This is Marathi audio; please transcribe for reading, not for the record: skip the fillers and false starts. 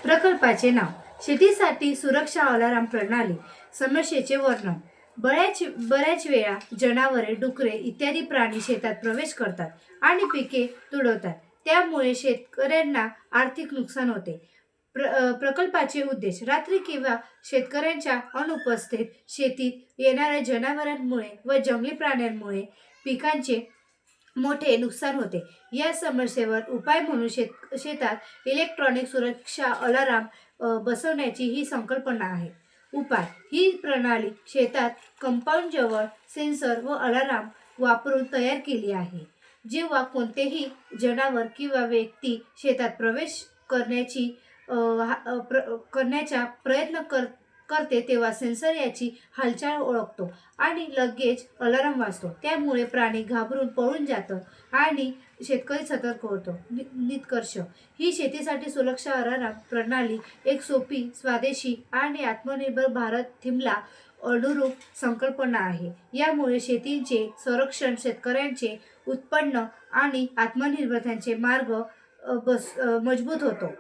प्रकल्पाचे नाव. शेतीसाठी सुरक्षा अलाराम प्रणाली. समस्येचे वर्णन. बऱ्याच वेळा जनावरे, डुकरे इत्यादी प्राणी शेतात प्रवेश करतात आणि पिके तुडवतात. त्यामुळे शेतकऱ्यांना आर्थिक नुकसान होते. प्रकल्पाचे उद्देश. रात्री किंवा शेतकऱ्यांच्या अनुपस्थित शेतीत येणाऱ्या जनावरांमुळे व जंगली प्राण्यांमुळे पिकांचे मोठे नुकसान होते. या समस्येवर उपाय म्हणून शेतात इलेक्ट्रॉनिक सुरक्षा अलार्म बसवण्याची ही संकल्पना आहे. उपाय. ही प्रणाली शेतात कंपाऊंड जवळ सेन्सर व अलार्म वापरून तयार केली आहे. जेव्हा कोणतेही जनावर किंवा व्यक्ती शेतात प्रवेश करण्याचा प्रयत्न करते तेव्हा सेन्सर याची हालचाल ओळखतो आणि लगेच अलार्म वाजतो. त्यामुळे प्राणी घाबरून पळून जातो आणि शेतकरी सतर्क होतो. निष्कर्ष. ही शेतीसाठी सुरक्षा अलार्म प्रणाली एक सोपी, स्वदेशी आणि आत्मनिर्भर भारत थीमला अनुरूप संकल्पना आहे. यामुळे शेतीचे संरक्षण, शेतकऱ्यांचे उत्पन्न आणि आत्मनिर्भरतेचे मार्ग मजबूत होतो.